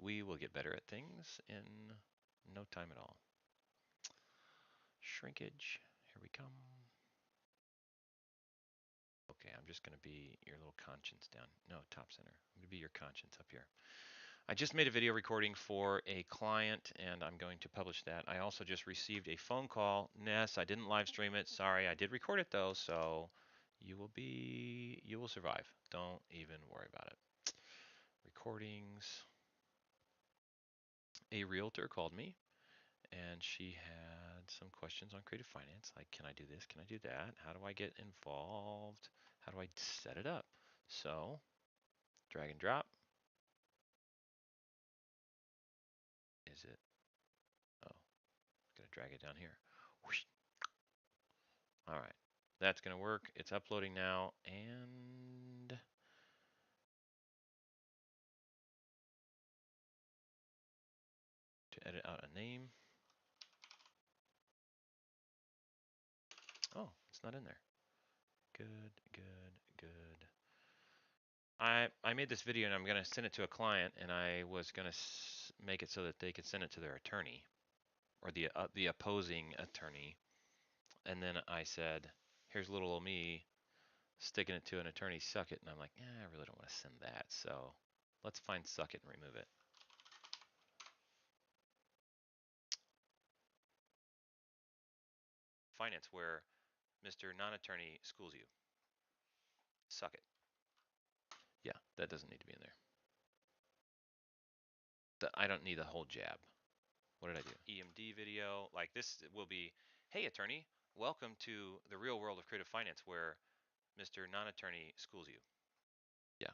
we will get better at things in no time at all. Shrinkage, here we come. Okay, I'm just going to be your little conscience down. No, top center. I'm going to be your conscience up here. I just made a video recording for a client and I'm going to publish that. I also just received a phone call. Ness, I didn't live stream it. Sorry, I did record it though, so you will survive. Don't even worry about it. Recordings. A realtor called me and she had some questions on creative finance, like can I do this, can I do that, how do I get involved, how do I set it up? So drag and drop. Is it? Oh, gonna drag it down here. Whoosh. All right, that's gonna work. It's uploading now, and to edit out a name. Oh, it's not in there. Good, good, good. I made this video and I'm gonna send it to a client, and I was gonna make it so that they could send it to their attorney or the opposing attorney. And then I said, here's little old me sticking it to an attorney, suck it. And I'm like, I really don't want to send that. So let's find suck it and remove it. Finance where Mr. Non-attorney schools you. Suck it. Yeah, that doesn't need to be in there. I don't need the whole jab. What did I do? EMD video. Like this will be, hey attorney, welcome to the real world of creative finance where Mr. Non-attorney schools you. Yeah,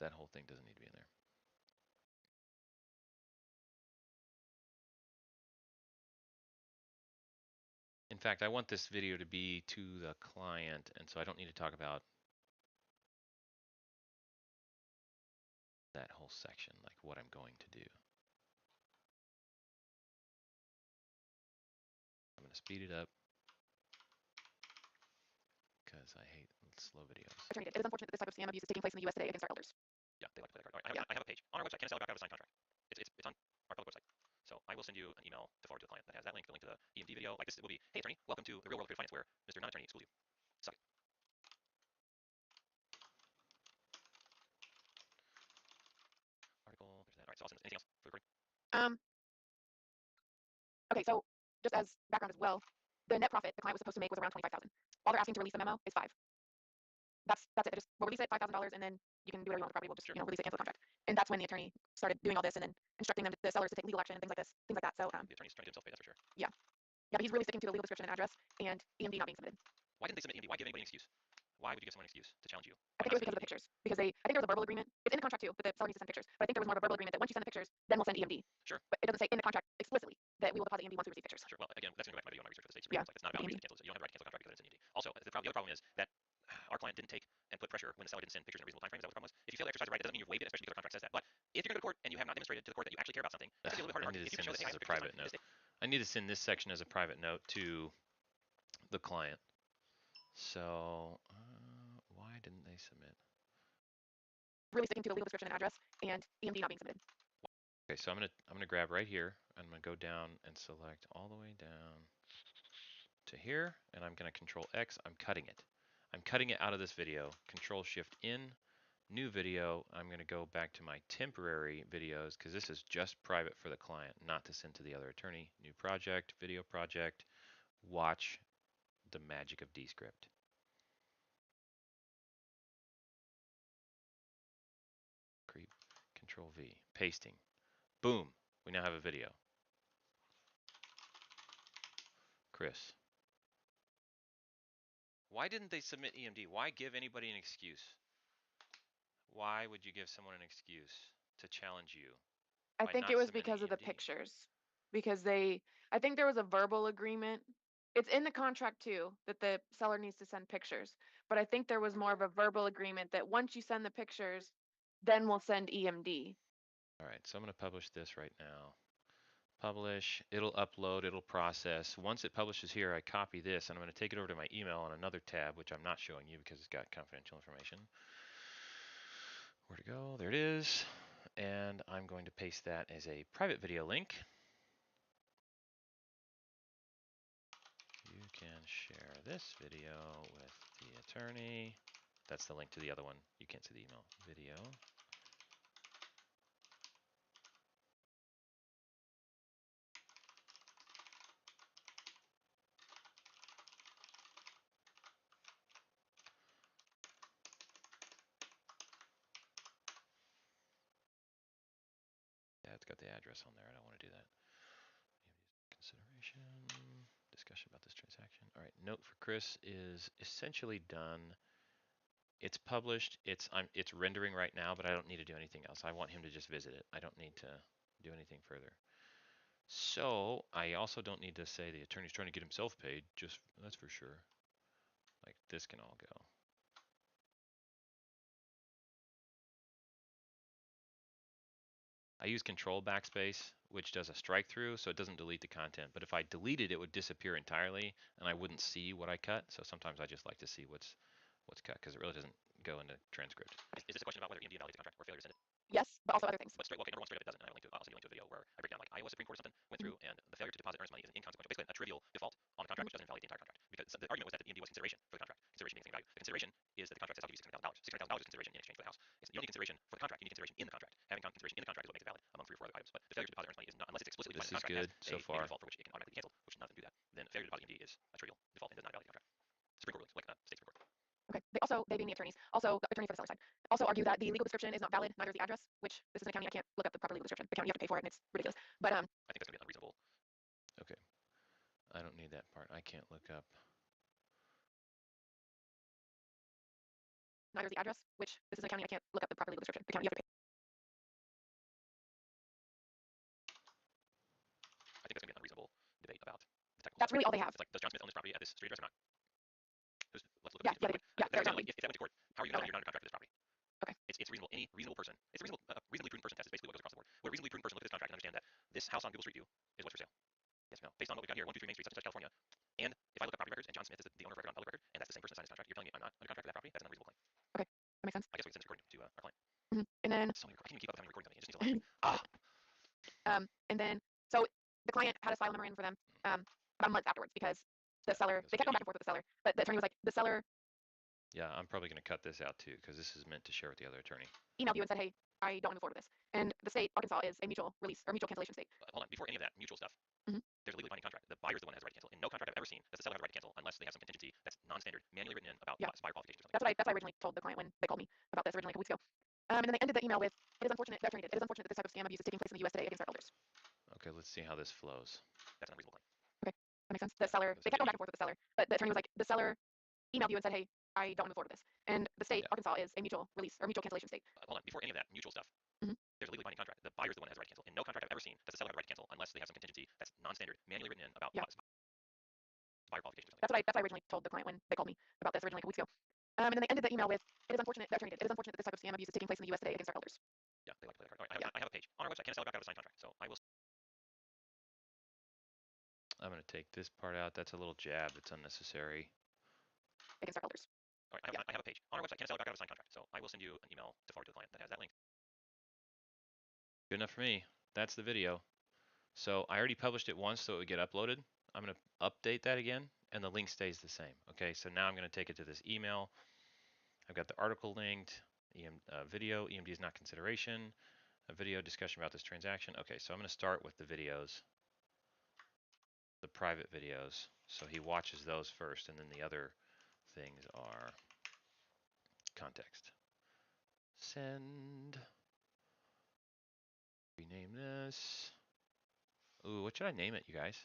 that whole thing doesn't need to be in there. In fact, I want this video to be to the client, and so I don't need to talk about that whole section, like what I'm going to do. I'm going to speed it up because I hate slow videos. It is unfortunate that this type of scam abuse is taking place in the U.S. today against our elders. Yeah, they like to play that card. All right, I have a page on our website, KennethSally.gov, a signed contract. It's on our public website. So I will send you an email to forward to the client that has that link, the link to the EMD video. Like this will be, hey attorney, welcome to the real world of creative finance where Mr. Non-attorney schools you. Suck it. Article, there's that. All right, so I'll send this. Anything else for the recording? Okay, so just as background as well, the net profit the client was supposed to make was around $25,000. All they're asking to release the memo is $5,000. That's it. They just will release it $5,000, and then you can do whatever you want with the property. We'll just release it, cancel the contract. And that's when the attorney started doing all this, and then instructing them, the sellers, to take legal action and things like that. So the attorney's trying to get himself paid, that's for sure. Yeah, but he's really sticking to a legal description and address, and EMD not being submitted. Why didn't they submit EMD? Why give anybody an excuse? Why would you give someone an excuse to challenge you? I think it was because of the pictures. Because I think there was a verbal agreement. It's in the contract too, but the seller needs to send pictures. But I think there was more of a verbal agreement that once you send the pictures, then we'll send EMD. Sure. But it doesn't say in the contract explicitly that we will deposit EMD once we receive pictures. Sure. Well, again, that's going to go back to my video on my research for the state Supreme Court. Like, it's not about reason to cancel it. You don't have the right to cancel a contract because it's in EMD. Also, the other problem is that our client didn't take and put pressure when the seller didn't send pictures in a reasonable time frame. Is that what the problem was? If you fail to exercise the right, that doesn't mean you've waived it, especially because our contract says that. But if you're going to court and you have not demonstrated to the court that you actually care about something, it's going to be a little bit harder. I need to send this as a private note. I need to send this section as a private note to the client. So why didn't they submit? Really sticking to the legal description and address, and EMD not being submitted. Okay, so I'm gonna grab right here. I'm gonna go down and select all the way down to here, and I'm gonna Control X. I'm cutting it. I'm cutting it out of this video. Control Shift in, new video. I'm gonna go back to my temporary videos because this is just private for the client, not to send to the other attorney. New project, video project. Watch the magic of Descript. Creep, Control V, pasting. Boom, we now have a video. Chris. Why didn't they submit EMD? Why give anybody an excuse? Why would you give someone an excuse to challenge you? I think it was because of the pictures. Because I think there was a verbal agreement. It's in the contract too, that the seller needs to send pictures. But I think there was more of a verbal agreement that once you send the pictures, then we'll send EMD. All right, so I'm going to publish this right now. Publish, it'll upload, it'll process. Once it publishes here, I copy this and I'm going to take it over to my email on another tab, which I'm not showing you because it's got confidential information. Where to go? There it is. And I'm going to paste that as a private video link. You can share this video with the attorney. That's the link to the other one. You can't see the email. Video. Yeah, it's got the address on there. I don't want to do that. Consideration, discussion about this transaction. All right, note for Chris is essentially done. It's published. It's rendering right now, but I don't need to do anything else. I want him to just visit it. I don't need to do anything further. So I also don't need to say the attorney's trying to get himself paid. Just that's for sure. Like this can all go. I use control backspace, which does a strike through, so it doesn't delete the content. But if I delete it, it would disappear entirely, and I wouldn't see what I cut. So sometimes I just like to see what's cut, because it really doesn't go into transcript. Is this a question about whether EMD invalidates the contract or failure to send it? Yes, but also other things. But straight, well, okay, number one, straight up it doesn't. And I'll send you a link to a video where I break down like Iowa Supreme Court or something went through, and the failure to deposit earnest money is an inconsequential, basically a trivial default on the contract, which doesn't invalidate the entire contract. Because the argument was that the EMD was consideration for the contract. Consideration being the same value. The consideration is that the contract says I'll give you $600,000. $600,000 is consideration in exchange for the house. You don't need consideration for the contract. You need consideration in the contract. Having consideration in the contract is what makes it valid among 3 or 4 other items. But the failure to deposit earnest money is not, unless it's explicitly defined in the contract as a default for which it can automatically be canceled, which doesn't do that. Then failure to deposit EMD is a trivial default and does not invalidate the contract. Supreme Court rulings, like state Supreme Court. Okay. They being the attorneys, also the attorney for the seller side, also argue that the legal description is not valid, neither is the address, which this is an accounting, I can't look up the proper legal description. The county, you have to pay for it, and it's ridiculous. But I think that's going to be unreasonable. Okay. I don't need that part. I can't look up. Neither is the address, which this is an accounting, I can't look up the proper legal description. The county, you have to pay. I think that's going to be an unreasonable debate about the technical. That's really all they have. It's like, does John Smith own this property at this street address or not? Let's look Yeah, at if that went to court, how are you not okay. under contract for this property? Okay. It's reasonable. Any reasonable person. It's a reasonably prudent person test is basically what goes across the board. Would a reasonably prudent person look at this contract and understand that this house on Google Street View is what's for sale? Yes or no? Based on what we've got here, 123 Main Street, such and such, California. And if I look up property records and John Smith is the owner of record on public record, and that's the same person signed this contract, you're telling me I'm not under contract for that property? That's an unreasonable claim. Okay, that makes sense. I guess we can send this recording to our client. And then so many, I can't even keep up with how many recordings I need. It just needs a lot. And then so the client had us file a memorandum for them about a month afterwards because the seller, they kept going back and forth with the seller, but the attorney was like, the seller. Yeah, I'm probably going to cut this out too, because this is meant to share with the other attorney. Emailed you and said, hey, I don't want to move forward with this. And the state, Arkansas, is a mutual release or mutual cancellation state. Hold on, before any of that mutual stuff, there's a legally binding contract. The buyer is the one that has the right to cancel. In no contract I've ever seen does the seller have the right to cancel unless they have some contingency that's non-standard, manually written in about buyer qualifications or something. That's what I originally told the client when they called me about this originally a couple weeks ago. And then they ended the email with, it is unfortunate, the attorney did, it is unfortunate that this type of scam abuse is taking place in the U.S. today against our elders. Okay, let's see how this flows. That's an unreasonable claim. Okay, that makes sense. The seller, they kept going back and forth with the seller, but the attorney was like, the seller emailed you and said, hey, I don't want to move forward with this. And the state, Arkansas, is a mutual release or mutual cancellation state. Hold on, before any of that mutual stuff, there's a legally binding contract. The buyer is the one that has the right to cancel. In no contract I've ever seen does the seller have the right to cancel unless they have some contingency that's non-standard, manually written in about buyer qualifications or something. That's what I originally told the client when they called me about this originally a couple weeks ago. And then they ended the email with, it is unfortunate, the attorney did, it is unfortunate that this type of scam abuse is taking place in the U.S. today against our elders. Yeah, they like to play that card. All right, I have a page on our website. Can I sell it back out of a signed contract? So I will. I'm going to take this part out. That's a little jab. That's unnecessary. Against our elders. All right, I have a page on our website. Can I sell it back out of a signed contract? So I will send you an email to forward to the client that has that link. Good enough for me. That's the video. So I already published it once, so it would get uploaded. I'm going to update that again, and the link stays the same. Okay, so now I'm going to take it to this email. I've got the article linked, video, EMD is not consideration, a video discussion about this transaction. Okay, so I'm going to start with the videos, the private videos. So he watches those first, and then the other things are context. Send. Rename this. Ooh, what should I name it, you guys?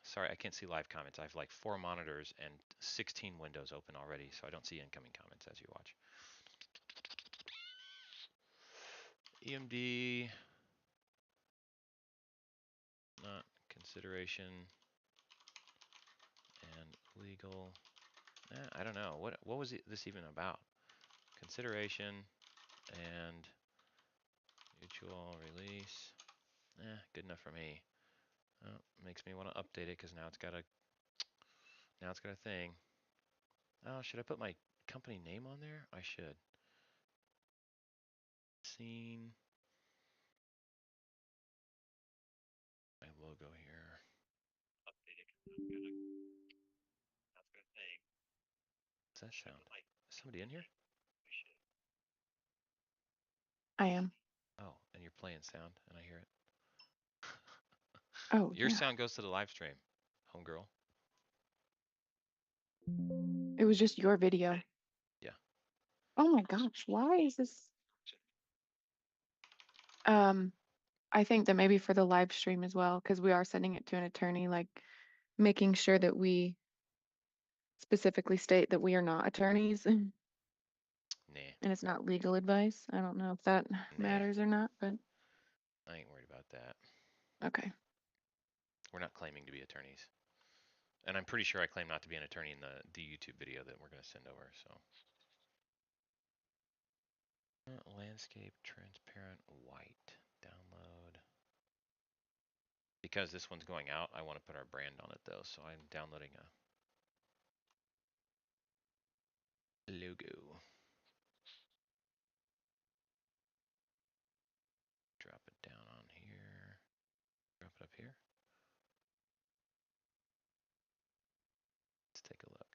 Sorry, I can't see live comments. I have like 4 monitors and 16 windows open already, so I don't see incoming comments as you watch. EMD, not consideration, and legal. I don't know. What was this even about? Consideration and mutual release. Good enough for me. Oh, makes me want to update it because now it's got a thing. Oh, should I put my company name on there? I should. scene. My logo here. What's that sound? Is somebody in here? I am. Oh, and you're playing sound, and I hear it. Oh, Your yeah. sound goes to the live stream, homegirl. It was just your video. Yeah. Oh my gosh, why is this? I think that maybe for the live stream as well, because we are sending it to an attorney, like making sure that we specifically state that we are not attorneys and Nah, it's not legal advice. I don't know if that nah. matters or not, but I ain't worried about that. okay. We're not claiming to be attorneys. And I'm pretty sure I claim not to be an attorney in the YouTube video that we're going to send over, so. Landscape transparent white. Download. Because this one's going out, I want to put our brand on it though, so I'm downloading a logo. Drop it down on here. Drop it up here. Let's take a look.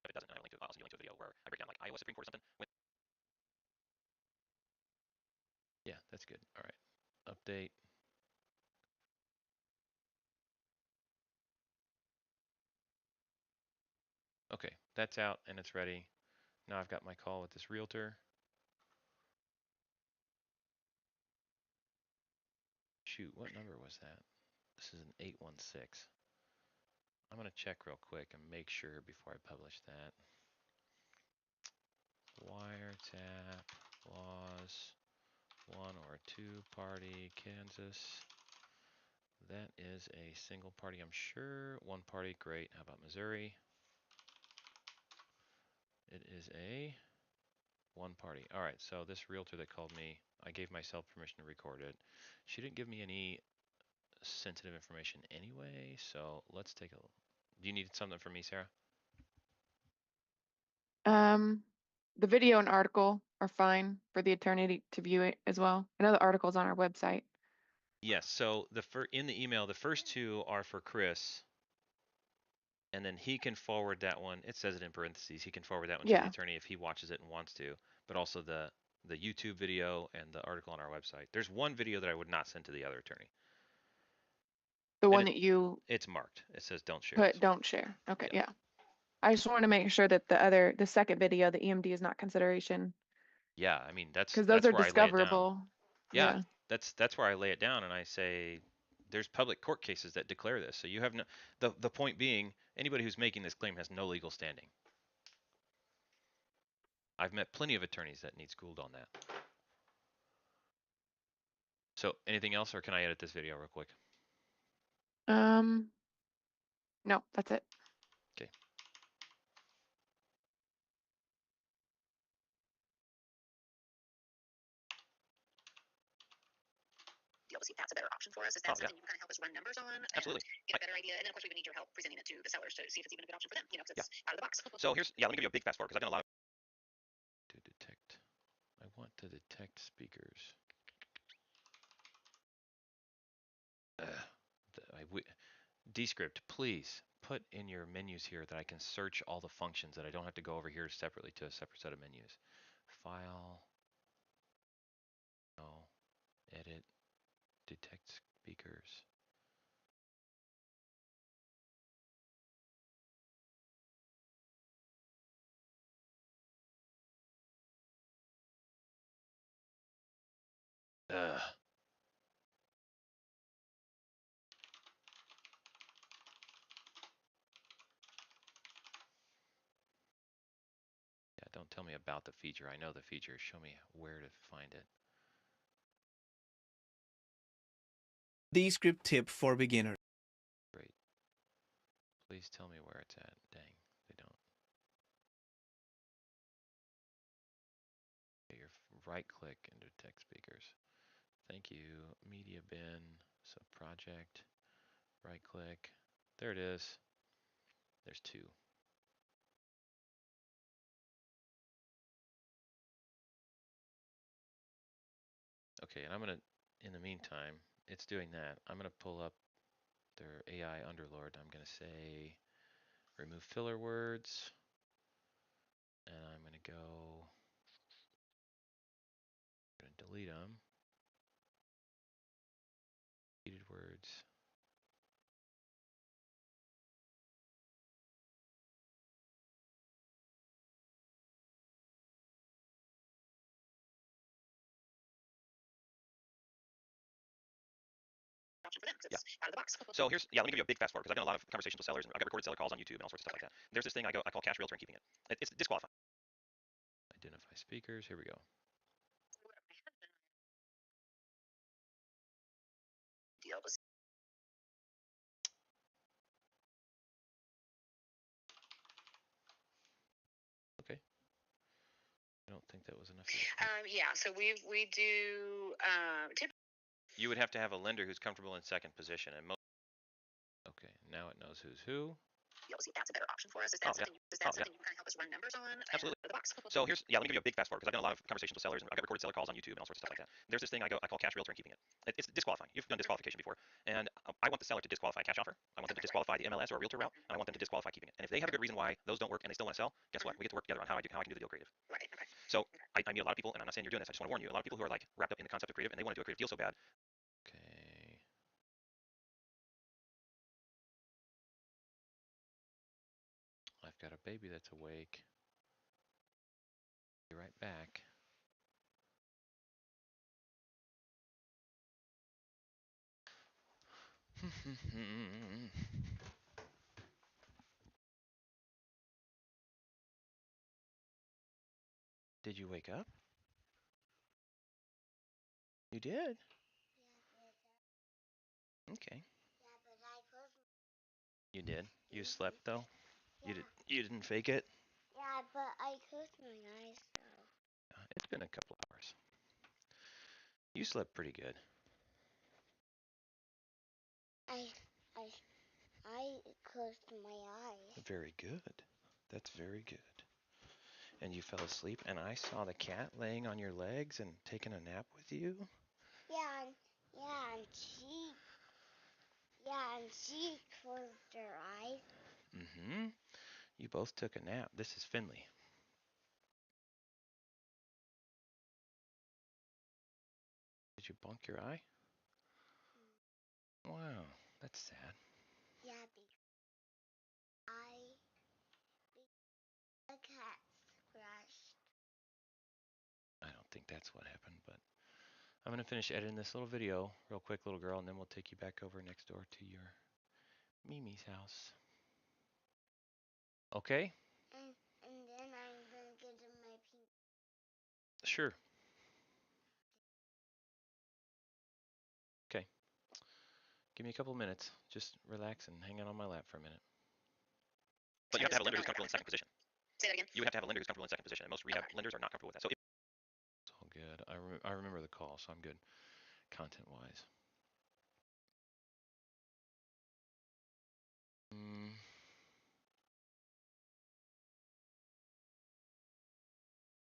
If it doesn't, I link to a, I'll send you a link to a video where I break down like Iowa Supreme Court or something. Yeah, that's good. All right. Update. Okay, that's out and it's ready. Now I've got my call with this realtor. Shoot, what number was that? This is an 816. I'm going to check real quick and make sure before I publish that. Wiretap laws, one or two party, Kansas. That is a single party, I'm sure. One party, great. How about Missouri? It is a one party. All right, so this realtor that called me, I gave myself permission to record it. She didn't give me any sensitive information anyway, so let's take a look. Do you need something from me, Sarah? The video and article are fine for the attorney to view it as well. I know the article's on our website. Yes, so in the email, the first two are for Chris, and then he can forward that one. It says it in parentheses. He can forward that one to the Yeah. attorney if he watches it and wants to, but also the YouTube video and the article on our website. There's one video that I would not send to the other attorney. The And one that you it's marked. It says don't share put this one. don't share. Okay, Yeah. yeah. I just want to make sure that the second video, the EMD is not consideration. Yeah, I mean that's Because those are where I lay it down. discoverable. Yeah, that's where I lay it down and I say there's public court cases that declare this. So you have no the point being anybody who's making this claim has no legal standing. I've met plenty of attorneys that need schooled on that. So anything else or can I edit this video real quick? No, that's it. Okay. See if that's a better option for us. Is that something you can kind of help us run numbers on? Absolutely. Get a better idea. And then of course we would need your help presenting it to the sellers to see if it's even a good option for them, you know, because it's out of the box. So here's, let me give you a big fast forward because I've done a lot of to detect. I want to detect speakers. Descript, please put in your menus here that I can search all the functions that I don't have to go over here separately to a separate set of menus. File, no, edit, detect speakers. Ugh. Yeah, don't tell me about the feature. I know the feature. Show me where to find it. Descript tip for beginners. Great. Please tell me where it's at. Dang, they don't. Okay, your right click and detect speakers. Thank you. Media bin, so project, right click. There it is. There's two. Okay, and I'm gonna, in the meantime, it's doing that. I'm gonna pull up their AI underlord. I'm gonna say remove filler words, and I'm gonna go. I'm gonna delete them. Deleted words. Option for them 'cause it's out of the box. So here's, let me give you a big fast forward because I've done a lot of conversations with sellers and I've got recorded seller calls on YouTube and all sorts of stuff like that. There's this thing I call cash realtor and keeping it. It's disqualified. Identify speakers. Here we go. Deal was Okay. I don't think that was enough. yeah. So we do You would have to have a lender who's comfortable in second position, and okay, now it knows who's who. you'll see if that's a better option for us. Is that something you can kind of help us run numbers on? Absolutely. The box. So here's, let me give you a big fast forward because I've done a lot of conversations with sellers and I've got recorded seller calls on YouTube and all sorts of stuff like that. There's this thing I call cash realtor and keeping it. It's disqualifying. You've done disqualification before, and I want the seller to disqualify a cash offer. I want them to disqualify the MLS or a realtor route, and I want them to disqualify keeping it. And if they have a good reason why those don't work and they still want to sell, guess what? We get to work together on how I can do the deal creative. Right. Okay. So I meet a lot of people, and I'm not saying you're doing this. I just want to warn you. A lot of people who are like wrapped up in the concept of creative and they want to do a creative deal so bad. Okay. I've got a baby that's awake. Be right back. Did you wake up? You did? Okay. You did? You slept though? Yeah. You didn't fake it? Yeah, but I closed my eyes though. It's been a couple hours. You slept pretty good. I closed my eyes. Very good. That's very good. And you fell asleep, and I saw the cat laying on your legs and taking a nap with you? And she closed her eyes. Mm-hmm. You both took a nap. This is Finley. Did you bonk your eye? Wow, that's sad. Yeah, the cat scratched. I don't think that's what happened, but I'm going to finish editing this little video real quick, little girl, and then we'll take you back over next door to your Mimi's house. Okay? And then I'm gonna get in my pink. Sure. Okay. Give me a couple minutes. Just relax and hang out on my lap for a minute. But you have to have a lender who's comfortable in second position. Say that again. You would have to have a lender who's comfortable in second position, and most rehab lenders are not comfortable with that. So it's all good. I remember the call, so I'm good content-wise.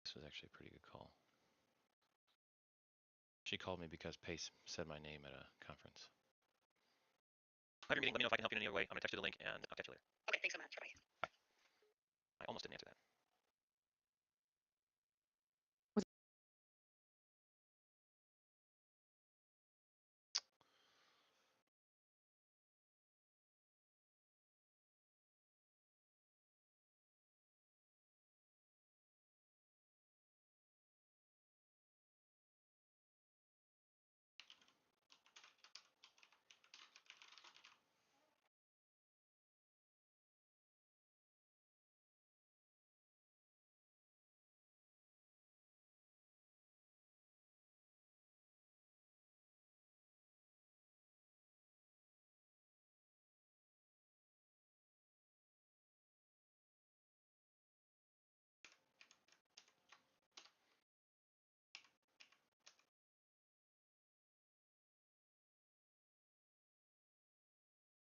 This was actually a pretty good call. She called me because Pace said my name at a conference. Have your meeting. Let me know if I can help you in any way. I'm gonna text you the link, and I'll catch you later. Okay. Thanks so much. Bye. I almost didn't answer that.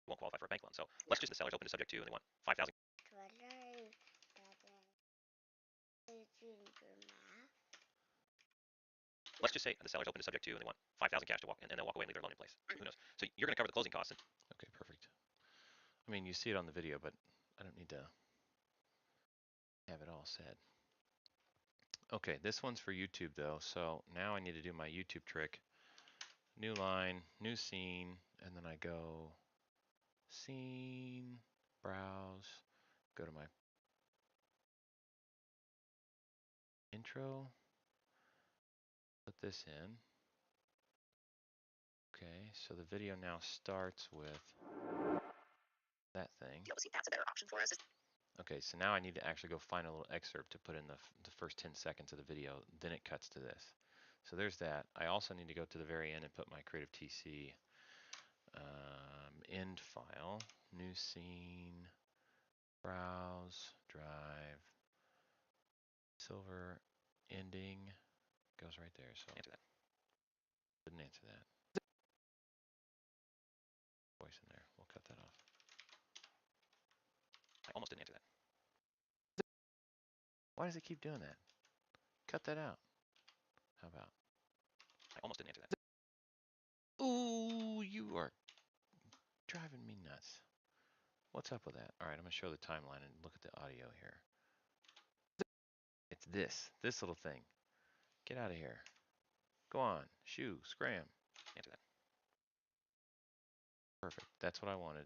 Won't qualify for a bank loan. So let's just the seller's open to subject to, and they want 5,000. let's just say the seller's open to subject to and they want 5,000 cash to walk in, and they'll walk away and leave their loan in place. Who knows? So you're going to cover the closing costs. Okay, perfect. I mean, you see it on the video, but I don't need to have it all said. Okay, this one's for YouTube though, so now I need to do my YouTube trick. New line, new scene, and then I go scene, browse, go to my intro, put this in. Okay, so the video now starts with that thing. You'll see that's a better option for us. Okay, so now I need to actually go find a little excerpt to put in the first 10 seconds of the video, then it cuts to this. So there's that. I also need to go to the very end and put my Creative TC end file, new scene, browse, drive, silver, ending, goes right there. So answer that. Didn't answer that. Voice in there. We'll cut that off. I almost didn't answer that. Why does it keep doing that? Cut that out. How about? I almost didn't answer that. Ooh, you are driving me nuts. What's up with that? All right, I'm going to show the timeline and look at the audio here. It's this little thing. Get out of here. Go on, shoo, scram. Answer that. Perfect, that's what I wanted.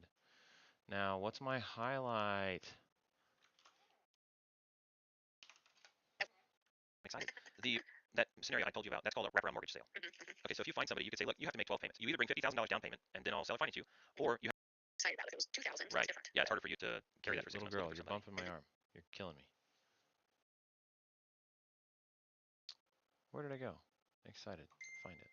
Now, what's my highlight? Excited. That scenario I told you about, that's called a wraparound mortgage sale. Okay, so if you find somebody, you could say, look, you have to make 12 payments. You either bring $50,000 down payment, and then I'll seller finance you, or you have Excited about it. If it was 2,000, right. it's different. Yeah, it's harder for you to carry that for 6 Little months. girl, for you're somebody. bumping my arm. You're killing me. Where did I go? Excited. Find it.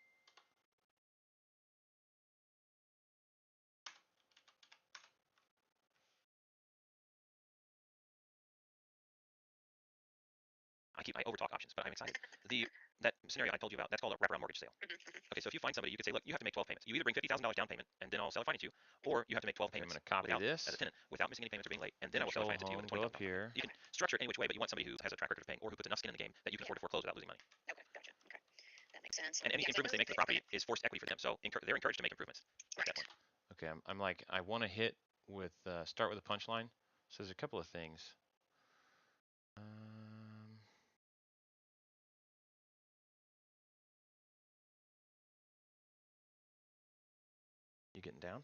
I overtalk options, but I'm excited. That scenario I told you about, that's called a wraparound mortgage sale. Okay, so if you find somebody, you could say, look, you have to make 12 payments. You either bring $50,000 down payment, and then I'll seller finance you, or you have to make 12 Okay, I'm payments going to copy without, this. as a tenant without missing any payments or being late, and then I will seller Control finance it to you home, with a go up $20,000 here. You can structure it any which way, but you want somebody who has a track record of paying or who puts enough skin in the game that you can afford to foreclose without losing money. Okay, gotcha. Okay, that makes sense. And any Yeah, 'cause I improvements they know make to the that property is forced equity for them, so they're encouraged to make improvements at that Right. point. Okay, I'm like, I want to hit with, start with a punchline. So there's a couple of things. You getting down?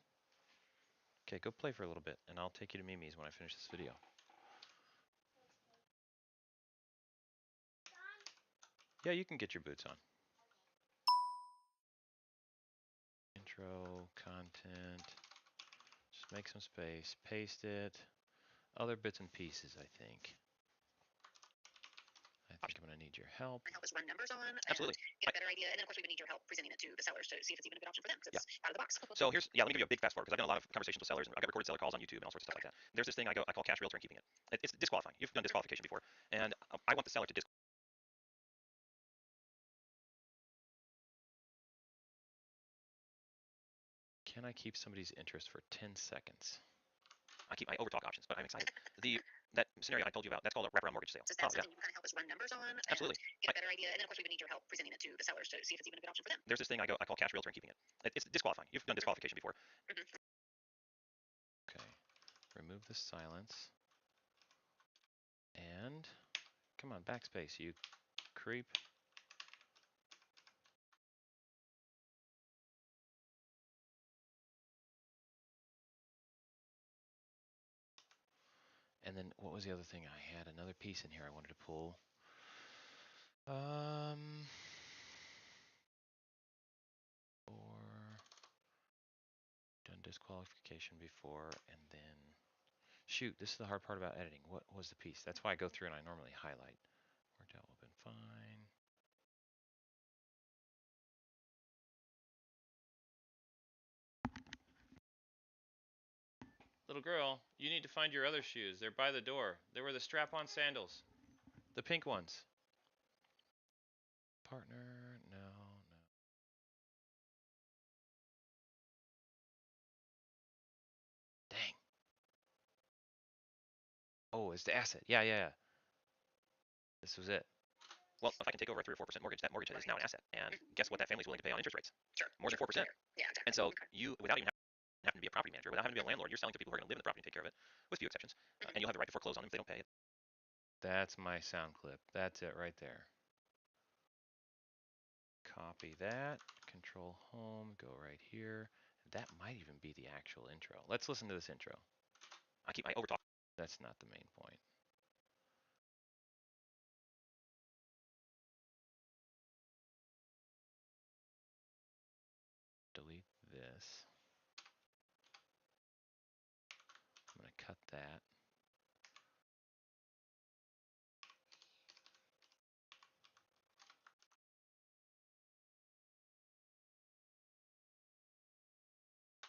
Okay, go play for a little bit, and I'll take you to Mimi's when I finish this video. Yeah, you can get your boots on. Intro, content, just make some space, paste it. Other bits and pieces, I think. I'm gonna need your help. Help us run numbers on. Absolutely. Get a better idea, and then of course we would need your help presenting it to the sellers to see if it's even a good option for them, because it's out of the box. So here's, let me give you a big fast forward, because I've done a lot of conversations with sellers, and I've got recorded seller calls on YouTube and all sorts of stuff like that. There's this thing I call cash realtor and keeping it. It's disqualifying. You've done disqualification before, and I want the seller to Can I keep somebody's interest for 10 seconds? I overtalk options, but I'm excited. That scenario I told you about, that's called a wraparound mortgage sale. So is that something you can kind of help us run numbers on? Absolutely. Get a better idea, and then of course we would need your help presenting it to the sellers to see if it's even a good option for them. There's this thing I call cash realtor and keeping it. It's disqualifying. You've done disqualification before. Okay, remove the silence. And, come on, backspace, you creep. And then what was the other thing I had? Another piece in here I wanted to pull. Or done disqualification before, and then shoot, this is the hard part about editing. What was the piece? That's why I go through and I normally highlight. Worked out open fine. Little girl, you need to find your other shoes. They're by the door. They were the strap-on sandals. The pink ones. Partner, no. Dang. Oh, it's the asset. Yeah. This was it. Well, if I can take over a 3 or 4% mortgage, that mortgage is now an asset. And guess what that family's willing to pay on interest rates? Sure. More than 4%. Yeah, exactly. And so Okay. you, without even having to be a property manager, without having to be a landlord, you're selling to people who are going to live in the property and take care of it, with few exceptions. And you'll have the right to foreclose on them if they don't pay it. That's my sound clip. That's it right there. Copy that, control home, go right here. That might even be the actual intro. Let's listen to this intro. I overtalk. That's not the main point. Delete this. I'm going to cut that.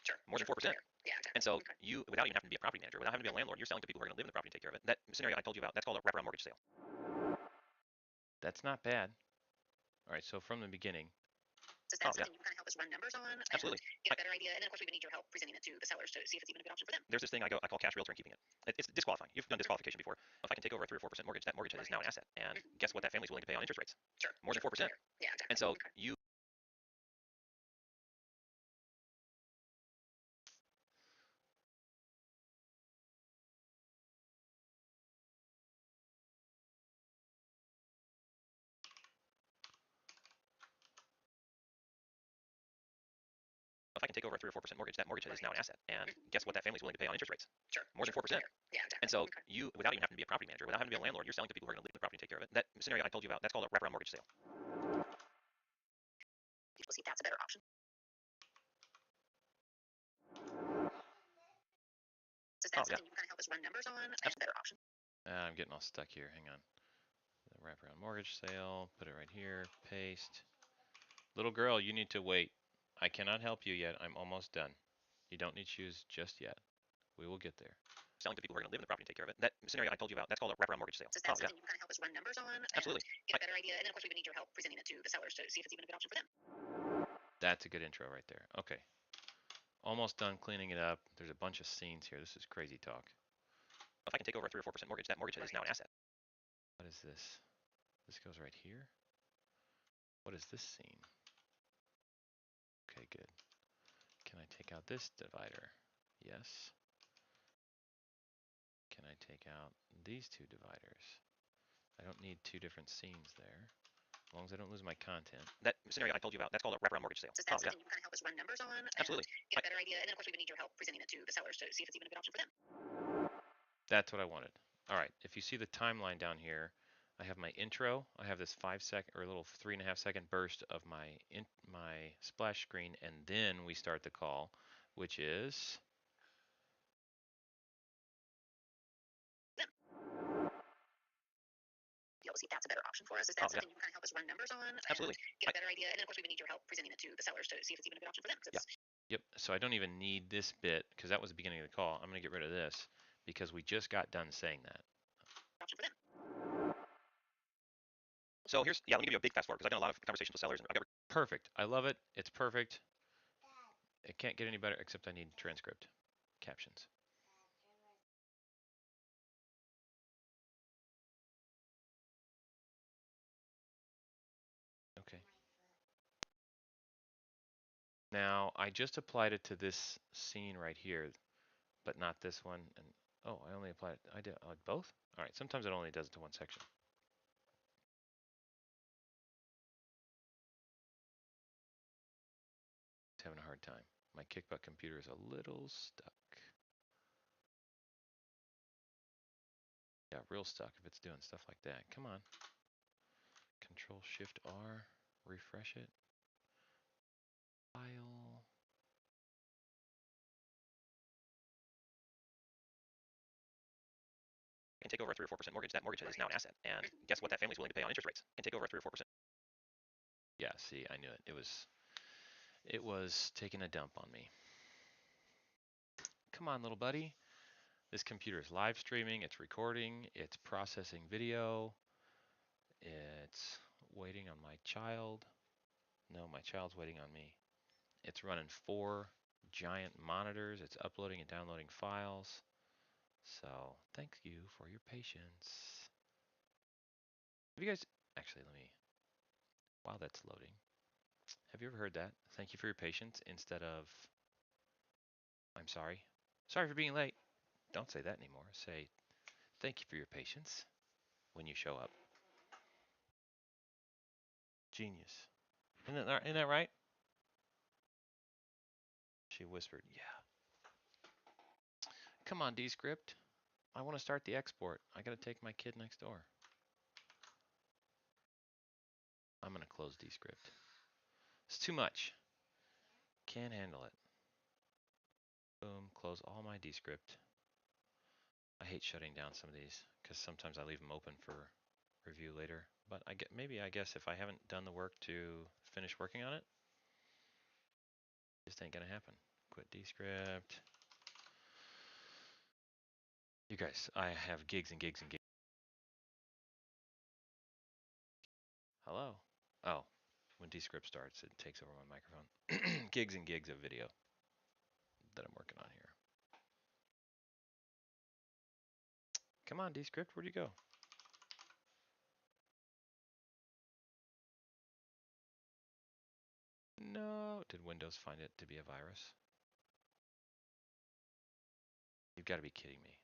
Sure. More than 4%. Yeah, exactly. And so Okay. you, without even having to be a property manager, without having to be a landlord, you're selling to people who are going to live in the property and take care of it. That scenario I told you about, that's called a wraparound mortgage sale. That's not bad. All right, so from the beginning. Is that something you can kind of help us run numbers on? Absolutely. Get a better idea. And then, of course, we would need your help presenting it to the sellers to see if it's even a good option for them. There's this thing I call cash realtor and keeping it. It's disqualifying. You've done disqualification before. If I can take over a 3 or 4% mortgage, that mortgage is now an asset. And guess what that family's willing to pay on interest rates? Sure. More than 4%. Yeah, exactly. And so Okay. you. If I can take over a 3 or 4% mortgage, that mortgage is now an asset. And guess what that family's willing to pay on interest rates? Sure. More than 4%. Yeah, exactly. And so Okay. you, without even having to be a property manager, without having to be a landlord, you're selling to people who are going to live in the property and take care of it. That scenario I told you about, that's called a wraparound mortgage sale. People see if that's a better option. Is that something you can kind of help us run numbers on? That's a better option. I'm getting all stuck here. Hang on. The wraparound mortgage sale. Put it right here. Paste. Little girl, you need to wait. I cannot help you yet. I'm almost done. You don't need shoes just yet. We will get there. Selling to people who are going to live in the property and take care of it. That scenario I told you about, that's called a wraparound mortgage sale. Is that something you can kind of help us run numbers on? Absolutely. Get a better idea. And then, of course, we would need your help presenting it to the sellers to see if it's even a good option for them. That's a good intro right there. Okay. Almost done cleaning it up. There's a bunch of scenes here. This is crazy talk. If I can take over a 3 or 4% mortgage, that mortgage is now an asset. What is this? This goes right here. What is this scene? Okay, good. Can I take out this divider? Yes. Can I take out these two dividers? I don't need two different scenes there. As long as I don't lose my content. That scenario I told you about, that's called a wraparound mortgage sale. Is that something you can kind of help us run numbers on? Absolutely. Get a better idea. And then, of course, we would need your help presenting it to the sellers to see if it's even a good option for them. That's what I wanted. All right, if you see the timeline down here, I have my intro. I have this 5-second or a little 3.5-second burst of my splash screen, and then we start the call, which is You'll see if that's a better option for us. Is that something you can kind of help us run numbers on? Absolutely. Get a better idea. And then, of course, we would need your help presenting it to the sellers to see if it's even a good option for them. Yep. So I don't even need this bit because that was the beginning of the call. I'm going to get rid of this because we just got done saying that. Option for them. So here's, let me give you a big fast forward because I've done a lot of conversations with sellers and I've got perfect. I love it. It's perfect. It can't get any better except I need transcript captions. Okay. Now I just applied it to this scene right here, but not this one. And oh, I only applied it. I did both. All right. Sometimes it only does it to one section. It's having a hard time. My Kickbutt computer is a little stuck. Yeah, real stuck if it's doing stuff like that. Come on. Control Shift R, refresh it. File. Can take over a 3 or 4% mortgage. That mortgage is now an asset. And guess what that family's willing to pay on interest rates? Can take over a 3 or 4%. Yeah, see, I knew it. It was taking a dump on me. Come on, little buddy. This computer is live streaming, it's recording, it's processing video, it's waiting on my child. No, my child's waiting on me. It's running 4 giant monitors, it's uploading and downloading files. So, thank you for your patience. Have you guys Actually, while that's loading, have you ever heard that? Thank you for your patience instead of, I'm sorry. Sorry for being late. Don't say that anymore. Say, thank you for your patience when you show up. Genius. Isn't that right? She whispered, yeah. Come on, Descript. I want to start the export. I got to take my kid next door. I'm going to close Descript. It's too much. Can't handle it. Boom, close all my Descript. I hate shutting down some of these because sometimes I leave them open for review later. But I guess if I haven't done the work to finish working on it, just ain't gonna happen. Quit Descript. You guys, I have gigs and gigs and gigs. Hello? Oh, when Descript starts, it takes over my microphone. Gigs and gigs of video that I'm working on here. Come on, Descript, where'd you go? No, did Windows find it to be a virus? You've got to be kidding me.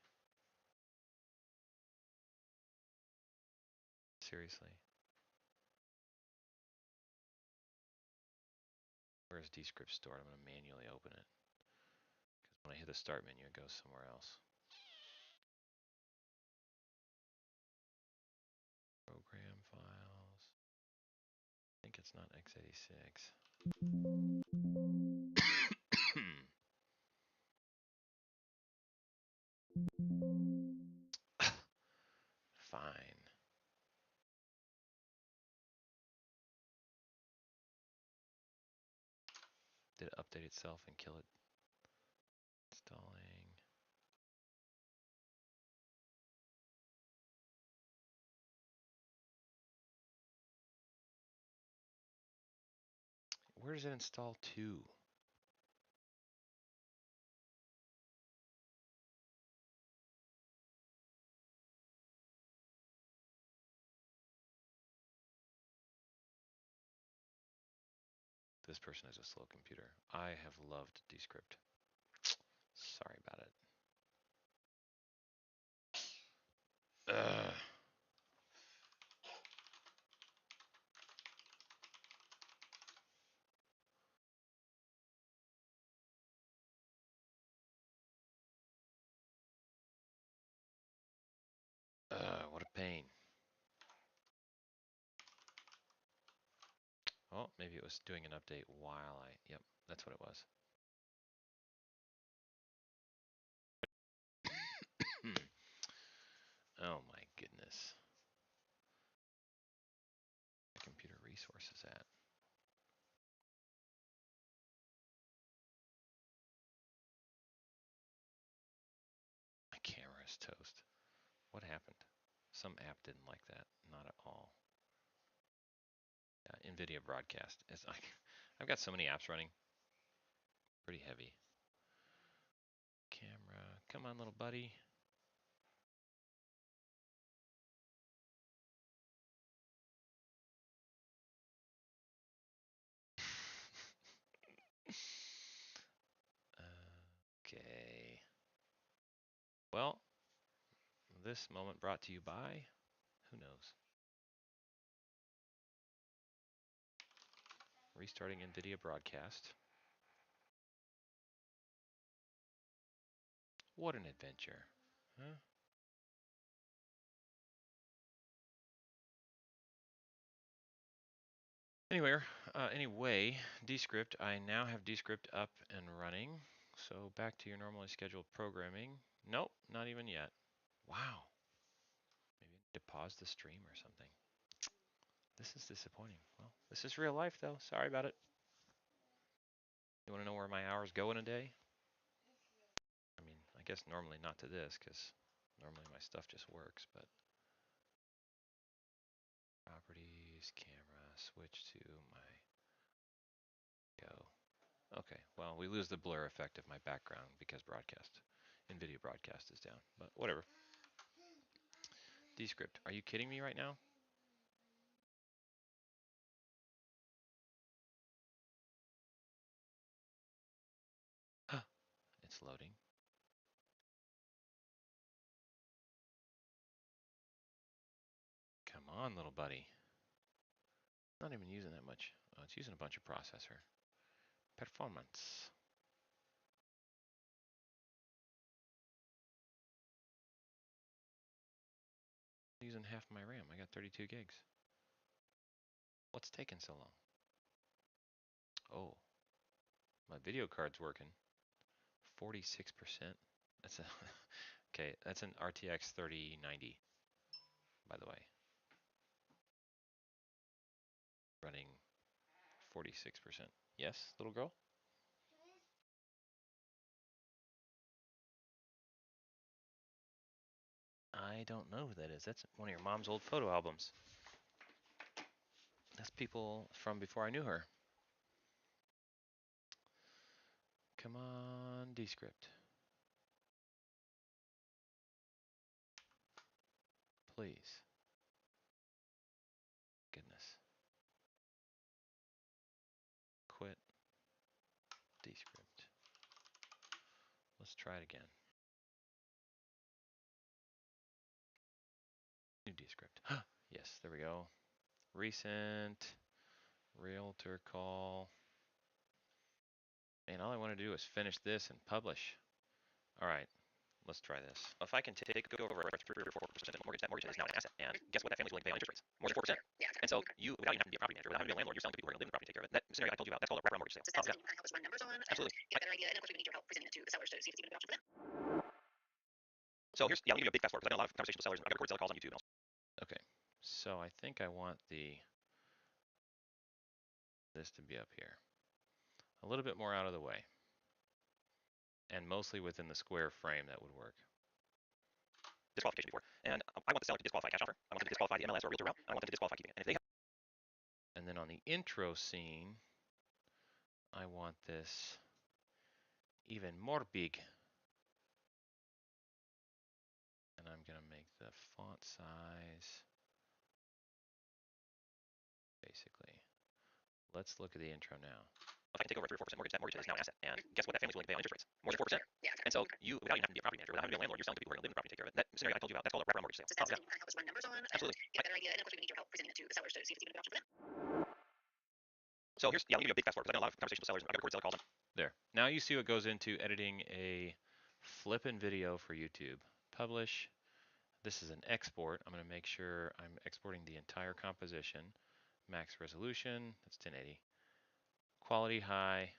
Seriously? Where's Descript stored? I'm going to manually open it. Because when I hit the start menu, it goes somewhere else. Program files. I think it's not x86. Fine. Did it update itself and kill it? Installing. Where does it install to? This person has a slow computer. I have loved Descript. Sorry about it. Ugh. What a pain. Oh, maybe it was doing an update while yep, that's what it was. Oh my goodness. Computer resources at? My camera is toast. What happened? Some app didn't like that. Not at all. NVIDIA Broadcast. It's like I've got so many apps running. Pretty heavy. Camera. Come on, little buddy. Okay. Well, this moment brought to you by, who knows? Restarting NVIDIA Broadcast. What an adventure. Huh? Anyway, Descript. I now have Descript up and running. So back to your normally scheduled programming. Nope, not even yet. Wow. Maybe I need to pause the stream or something. This is disappointing. Well, this is real life though. Sorry about it. You want to know where my hours go in a day? I mean, I guess normally not to this because normally my stuff just works, but properties, camera, switch to my go. Okay, well, we lose the blur effect of my background because NVIDIA Broadcast is down, but whatever. Descript, are you kidding me right now? It's loading. Come on, little buddy. Not even using that much. Oh, it's using a bunch of processor. Performance. Using half my RAM. I got 32 gigs. What's taking so long? Oh, my video card's working. 46%. That's a okay. That's an RTX 3090, by the way. Running 46%. Yes, little girl? I don't know who that is. That's one of your mom's old photo albums. That's people from before I knew her. Come on, Descript. Please. Goodness. Quit. Descript. Let's try it again. New Descript. Yes, there we go. Recent. Realtor call. And all I want to do is finish this and publish. All right. Let's try this. If I can take over 3 or 4% of mortgage, that mortgage is now an asset. And guess what? That family's willing to pay on interest rates. More than 4%. Yeah, And so you, without even having to be a property manager, without having to be a landlord, you're selling to people who are going to live in the property and take care of it. That scenario I told you about, that's called a wraparound mortgage sale. So that's something you can help us run numbers on. Absolutely. And get a better idea. And of course, we need your help presenting it to the sellers to see if it's even a good option for them. So here's, yeah, I'll give you a big fast forward because I've done a lot of conversations with sellers. I've got record seller calls on YouTube. Okay. So I think I want this to be up here. A little bit more out of the way. And mostly within the square frame that would work. Disqualification before. And I want the seller to disqualify cash offer. I want them to disqualify the MLS or realtor route. I want them to disqualify keeping it. And if they have, and then on the intro scene, I want this even more big. And I'm going to make the font size, basically. Let's look at the intro now. If I can take over 3 or 4% mortgage, that mortgage is now an asset. And guess what? That family's willing to pay on interest rates. More than 4%. Yeah, And so you, without even having to be a property manager, without having to be a landlord, you're selling to people who are going to live in the property and take care of it. That scenario I told you about, that's called a wraparound mortgage sale. so that's something you can help us run numbers on. Absolutely. And get a better idea. And of course, we need your help presenting it to the sellers to see if it's even a good option for them. So here's, yeah, I'll give you a big fast forward because I've done a lot of conversations with sellers. I've got record seller calls on. There. Now you see what goes into editing a flippin' video for YouTube. Publish. This is an export. I'm going to make sure I'm exporting the entire composition. Max resolution, that's 1080. Quality high.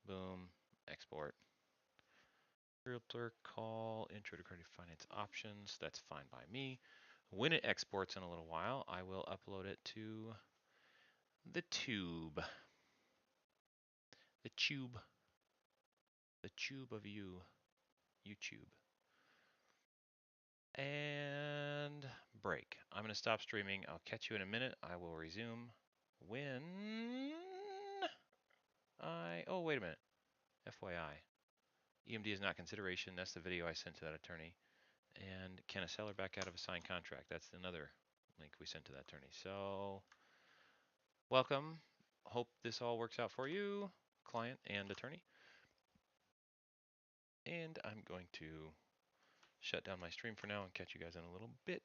Boom. Export. Realtor call, intro to credit finance options. That's fine by me. When it exports in a little while, I will upload it to the tube. The tube. The tube of you. YouTube. And break. I'm going to stop streaming. I'll catch you in a minute. I will resume when oh, wait a minute. FYI. EMD is not consideration. That's the video I sent to that attorney. And can a seller back out of a signed contract? That's another link we sent to that attorney. So, welcome. Hope this all works out for you, client and attorney. And I'm going to shut down my stream for now and catch you guys in a little bit.